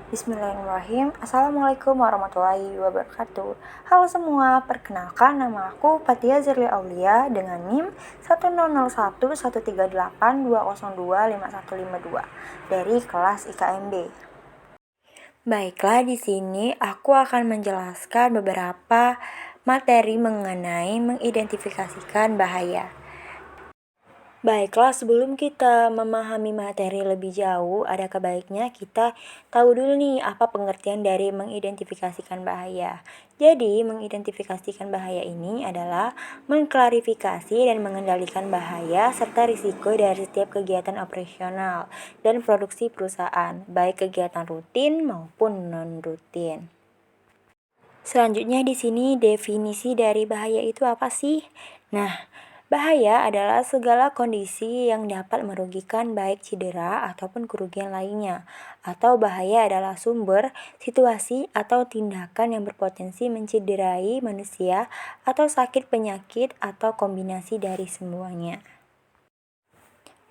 Bismillahirrahmanirrahim. Assalamualaikum warahmatullahi wabarakatuh. Halo semua, perkenalkan nama aku Fathia Zirli Aulia dengan NIM 10011382025152 dari kelas IKMB. Baiklah, di sini aku akan menjelaskan beberapa materi mengenai mengidentifikasikan bahaya. Baiklah, sebelum kita memahami materi lebih jauh, ada baiknya kita tahu dulu nih apa pengertian dari mengidentifikasikan bahaya. Jadi, mengidentifikasikan bahaya ini adalah mengklarifikasi dan mengendalikan bahaya serta risiko dari setiap kegiatan operasional dan produksi perusahaan, baik kegiatan rutin maupun non-rutin. Selanjutnya di sini definisi dari bahaya itu apa sih? Nah, bahaya adalah segala kondisi yang dapat merugikan baik cedera ataupun kerugian lainnya. Atau bahaya adalah sumber, situasi, atau tindakan yang berpotensi mencederai manusia atau sakit penyakit atau kombinasi dari semuanya.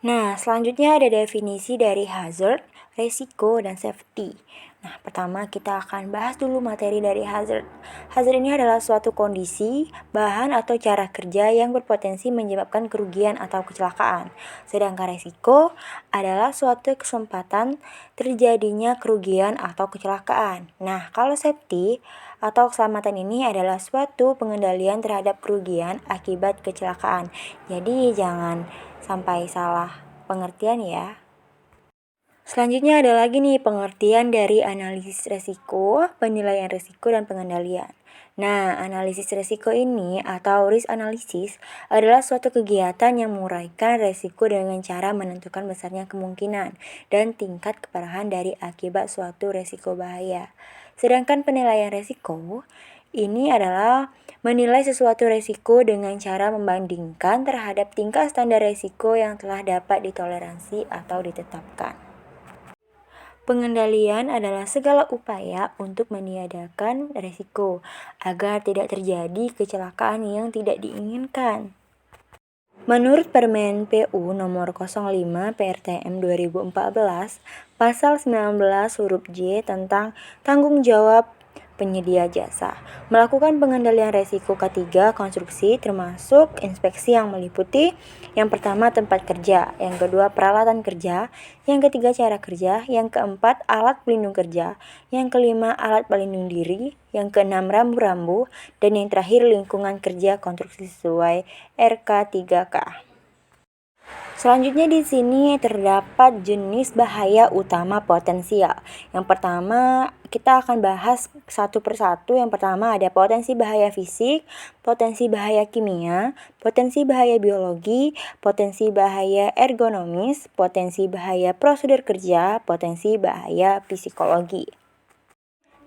Nah, selanjutnya ada definisi dari hazard, resiko, dan safety. Nah, pertama kita akan bahas dulu materi dari hazard. Hazard ini adalah suatu kondisi, bahan, atau cara kerja yang berpotensi menyebabkan kerugian atau kecelakaan. Sedangkan resiko adalah suatu kesempatan terjadinya kerugian atau kecelakaan. Nah, kalau safety atau keselamatan ini adalah suatu pengendalian terhadap kerugian akibat kecelakaan. Jadi, jangan sampai salah pengertian ya. Selanjutnya ada lagi nih pengertian dari analisis resiko, penilaian resiko, dan pengendalian. Nah, analisis resiko ini atau risk analysis adalah suatu kegiatan yang menguraikan resiko dengan cara menentukan besarnya kemungkinan dan tingkat keparahan dari akibat suatu resiko bahaya. Sedangkan penilaian resiko ini adalah menilai sesuatu resiko dengan cara membandingkan terhadap tingkat standar resiko yang telah dapat ditoleransi atau ditetapkan. Pengendalian adalah segala upaya untuk meniadakan resiko agar tidak terjadi kecelakaan yang tidak diinginkan. Menurut Permen PU nomor 05 PRTM 2014, pasal 19 huruf J tentang tanggung jawab penyedia jasa, melakukan pengendalian resiko ketiga konstruksi termasuk inspeksi yang meliputi yang pertama tempat kerja, yang kedua peralatan kerja, yang ketiga cara kerja, yang keempat alat pelindung kerja, yang kelima alat pelindung diri, yang keenam rambu-rambu, dan yang terakhir lingkungan kerja konstruksi sesuai RK 3K. Selanjutnya di sini terdapat jenis bahaya utama potensial. Yang pertama, kita akan bahas satu persatu. Yang pertama ada potensi bahaya fisik, potensi bahaya kimia, potensi bahaya biologi, potensi bahaya ergonomis, potensi bahaya prosedur kerja, potensi bahaya psikologi.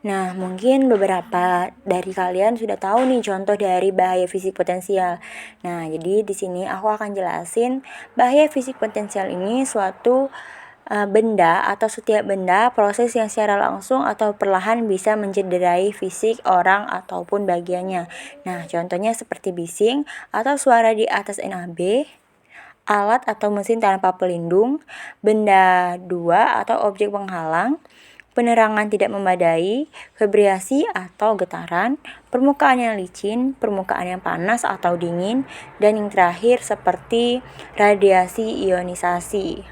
Nah, mungkin beberapa dari kalian sudah tahu nih contoh dari bahaya fisik potensial. Nah, jadi di sini aku akan jelasin bahaya fisik potensial ini suatu benda atau setiap benda, proses yang secara langsung atau perlahan bisa mencederai fisik orang ataupun bagiannya. Nah, contohnya seperti bising atau suara di atas NAB, alat atau mesin tanpa pelindung, benda dua atau objek penghalang, penerangan tidak memadai, vibrasi atau getaran, permukaan yang licin, permukaan yang panas atau dingin, dan yang terakhir seperti radiasi ionisasi.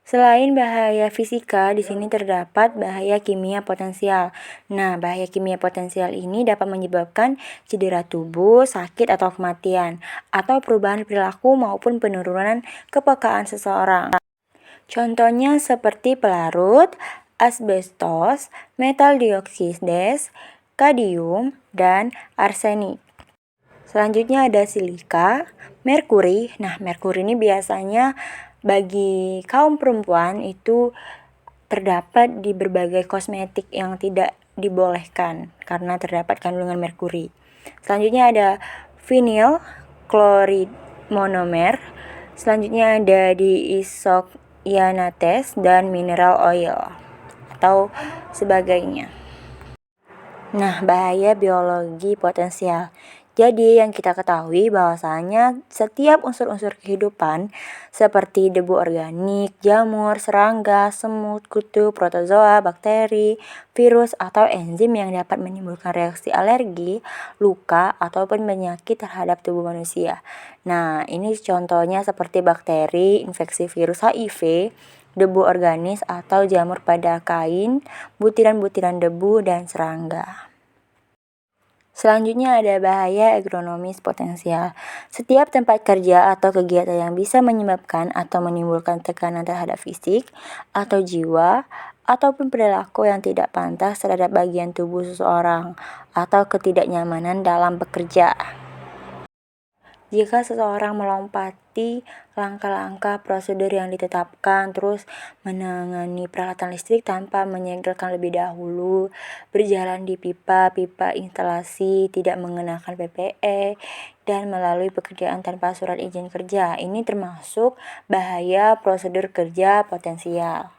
Selain bahaya fisika, di sini terdapat bahaya kimia potensial. Nah, bahaya kimia potensial ini dapat menyebabkan cedera tubuh, sakit atau kematian, atau perubahan perilaku maupun penurunan kepekaan seseorang. Contohnya seperti pelarut, asbestos, metal dioksida, kadium, dan arsenik. Selanjutnya ada silika, merkuri. Nah, merkuri ini biasanya bagi kaum perempuan itu terdapat di berbagai kosmetik yang tidak dibolehkan karena terdapat kandungan merkuri. Selanjutnya ada vinyl klorid monomer. Selanjutnya ada diisocyanates dan mineral oil atau sebagainya. Nah, bahaya biologi potensial. Jadi yang kita ketahui bahwasanya setiap unsur-unsur kehidupan seperti debu organik, jamur, serangga, semut, kutu, protozoa, bakteri, virus, atau enzim yang dapat menimbulkan reaksi alergi, luka, ataupun penyakit terhadap tubuh manusia. Nah, ini contohnya seperti bakteri, infeksi virus HIV, debu organis atau jamur pada kain, butiran-butiran debu, dan serangga. Selanjutnya ada bahaya agronomis potensial. Setiap tempat kerja atau kegiatan yang bisa menyebabkan atau menimbulkan tekanan terhadap fisik atau jiwa ataupun perilaku yang tidak pantas terhadap bagian tubuh seseorang atau ketidaknyamanan dalam bekerja. Jika seseorang melompati langkah-langkah prosedur yang ditetapkan, terus menangani peralatan listrik tanpa menyegelkan lebih dahulu, berjalan di pipa instalasi, tidak mengenakan PPE, dan melalui pekerjaan tanpa surat izin kerja. Ini termasuk bahaya prosedur kerja potensial.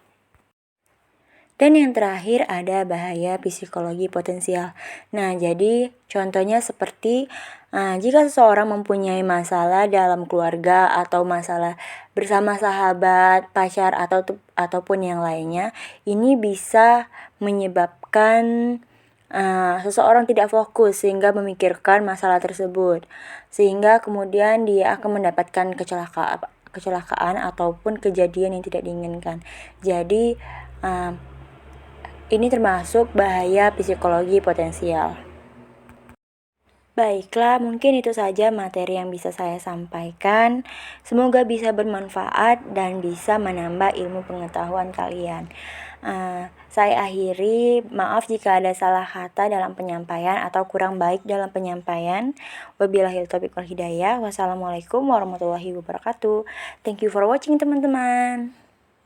Dan yang terakhir ada bahaya psikologi potensial. Nah, jadi contohnya seperti jika seseorang mempunyai masalah dalam keluarga atau masalah bersama sahabat, pacar ataupun yang lainnya, ini bisa menyebabkan seseorang tidak fokus sehingga memikirkan masalah tersebut. Sehingga kemudian dia akan mendapatkan kecelakaan ataupun kejadian yang tidak diinginkan. Jadi ini termasuk bahaya psikologi potensial. Baiklah, mungkin itu saja materi yang bisa saya sampaikan. Semoga bisa bermanfaat dan bisa menambah ilmu pengetahuan kalian. Saya akhiri, maaf jika ada salah kata dalam penyampaian atau kurang baik dalam penyampaian. Wabillahil taufiq wal hidayah. Wassalamualaikum warahmatullahi wabarakatuh. Thank you for watching teman-teman.